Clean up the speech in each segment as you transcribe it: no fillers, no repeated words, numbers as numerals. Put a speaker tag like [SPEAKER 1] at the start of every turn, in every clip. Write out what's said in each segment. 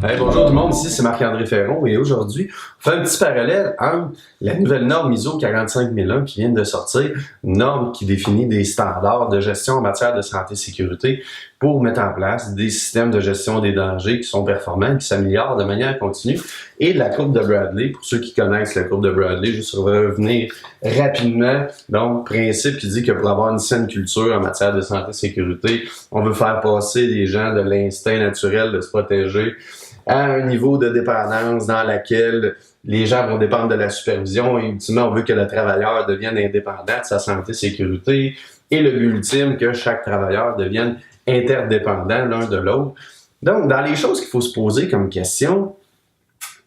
[SPEAKER 1] Hey, bonjour tout le monde, ici c'est Marc-André Ferron et aujourd'hui, on fait un petit parallèle entre la nouvelle norme ISO 45001 qui vient de sortir, une norme qui définit des standards de gestion en matière de santé et sécurité pour mettre en place des systèmes de gestion des dangers qui sont performants, qui s'améliorent de manière continue, et la courbe de Bradley, pour ceux qui connaissent la courbe de Bradley, juste revenir rapidement, donc principe qui dit que pour avoir une saine culture en matière de santé et sécurité, on veut faire passer les gens de l'instinct naturel de se protéger à un niveau de dépendance dans laquelle les gens vont dépendre de la supervision et ultimement, on veut que le travailleur devienne indépendant de sa santé et sécurité et le but ultime, que chaque travailleur devienne interdépendant l'un de l'autre. Donc, dans les choses qu'il faut se poser comme question,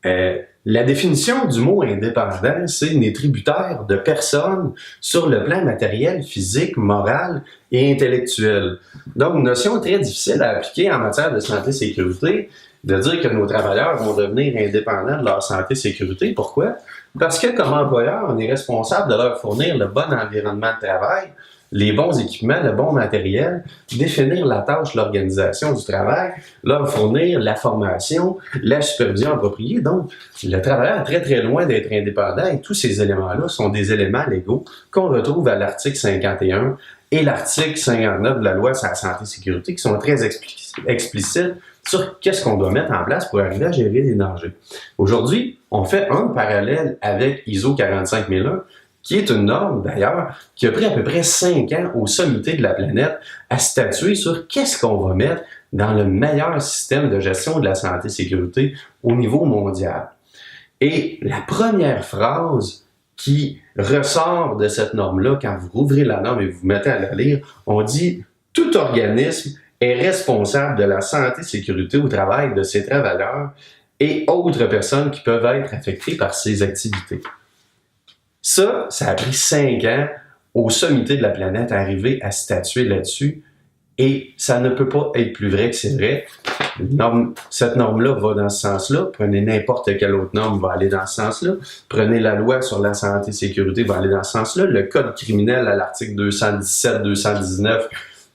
[SPEAKER 1] la définition du mot indépendant, c'est n'est tributaire de personne sur le plan matériel, physique, moral et intellectuel. Donc, une notion très difficile à appliquer en matière de santé et sécurité, de dire que nos travailleurs vont devenir indépendants de leur santé et sécurité. Pourquoi? Parce que comme employeur, on est responsable de leur fournir le bon environnement de travail, les bons équipements, le bon matériel, définir la tâche, l'organisation du travail, leur fournir la formation, la supervision appropriée. Donc, le travailleur est très très loin d'être indépendant et tous ces éléments-là sont des éléments légaux qu'on retrouve à l'article 51 et l'article 59 de la loi sur la santé et sécurité qui sont très explicites sur qu'est-ce qu'on doit mettre en place pour arriver à gérer les dangers. Aujourd'hui, on fait un parallèle avec ISO 45001, qui est une norme d'ailleurs qui a pris à peu près 5 ans aux sommités de la planète à statuer sur qu'est-ce qu'on va mettre dans le meilleur système de gestion de la santé et sécurité au niveau mondial. Et la première phrase qui ressort de cette norme-là, quand vous rouvrez la norme et vous vous mettez à la lire, on dit « Tout organisme est responsable de la santé et sécurité au travail de ses travailleurs et autres personnes qui peuvent être affectées par ses activités. » Ça a pris 5 ans aux sommités de la planète à arriver à statuer là-dessus et ça ne peut pas être plus vrai que c'est vrai. Cette norme-là va dans ce sens-là. Prenez n'importe quelle autre norme, va aller dans ce sens-là. Prenez la loi sur la santé et sécurité, va aller dans ce sens-là. Le code criminel à l'article 217, 219,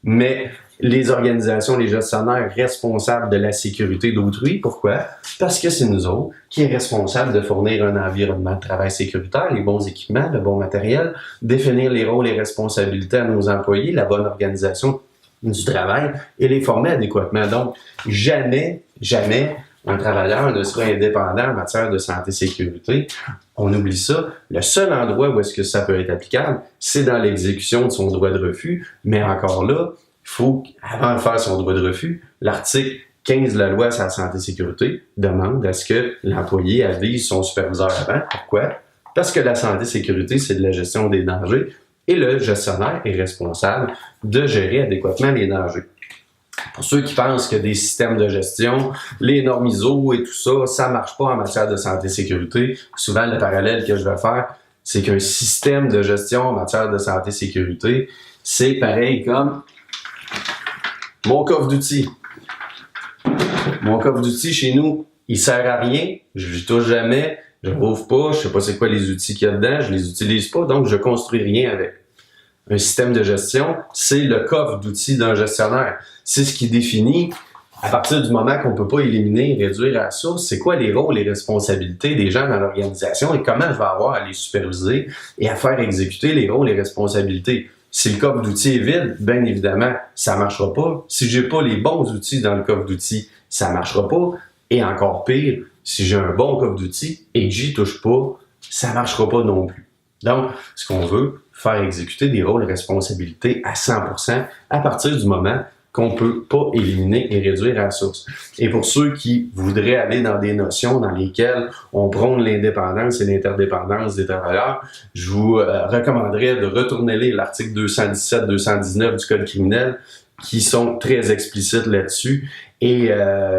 [SPEAKER 1] mais les organisations, les gestionnaires responsables de la sécurité d'autrui. Pourquoi? Parce que c'est nous autres qui est responsables de fournir un environnement de travail sécuritaire, les bons équipements, le bon matériel, définir les rôles et responsabilités à nos employés, la bonne organisation du travail et les former adéquatement. Donc, jamais un travailleur ne sera indépendant en matière de santé et sécurité. On oublie ça. Le seul endroit où est-ce que ça peut être applicable, c'est dans l'exécution de son droit de refus. Mais encore là, il faut, avant de faire son droit de refus, l'article 15 de la loi sur la santé et sécurité demande à ce que l'employé avise son superviseur avant. Pourquoi? Parce que la santé et sécurité, c'est de la gestion des dangers et le gestionnaire est responsable de gérer adéquatement les dangers. Pour ceux qui pensent que des systèmes de gestion, les normes ISO et tout ça, ça ne marche pas en matière de santé et sécurité, souvent le parallèle que je vais faire, c'est qu'un système de gestion en matière de santé et sécurité, c'est pareil comme mon coffre d'outils. Mon coffre d'outils chez nous, il sert à rien, je ne touche jamais, je ne rouvre pas, je ne sais pas c'est quoi les outils qu'il y a dedans, je les utilise pas, donc je construis rien avec. Un système de gestion, c'est le coffre d'outils d'un gestionnaire. C'est ce qui définit, à partir du moment qu'on ne peut pas éliminer et réduire à la source, c'est quoi les rôles et responsabilités des gens dans l'organisation et comment je vais avoir à les superviser et à faire exécuter les rôles et responsabilités. Si le coffre d'outils est vide, bien évidemment, ça ne marchera pas. Si j'ai pas les bons outils dans le coffre d'outils, ça ne marchera pas. Et encore pire, si j'ai un bon coffre d'outils et que j'y touche pas, ça ne marchera pas non plus. Donc, ce qu'on veut, faire exécuter des rôles et responsabilités à 100% à partir du moment qu'on ne peut pas éliminer et réduire à la source. Et pour ceux qui voudraient aller dans des notions dans lesquelles on prône l'indépendance et l'interdépendance des travailleurs, je vous recommanderais de retourner lire l'article 217-219 du Code criminel qui sont très explicites là-dessus. Et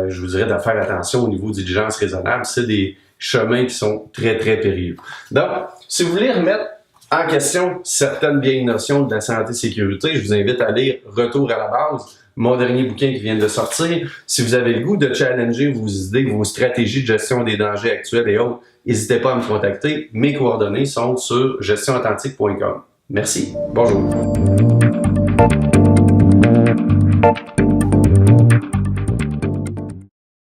[SPEAKER 1] je vous dirais de faire attention au niveau de diligence raisonnable. C'est des chemins qui sont très, très périlleux. Donc, si vous voulez remettre en question certaines vieilles notions de la santé et sécurité, je vous invite à lire Retour à la base, mon dernier bouquin qui vient de sortir. Si vous avez le goût de challenger vos idées, vos stratégies de gestion des dangers actuels et autres, n'hésitez pas à me contacter. Mes coordonnées sont sur gestionauthentique.com. Merci. Bonjour.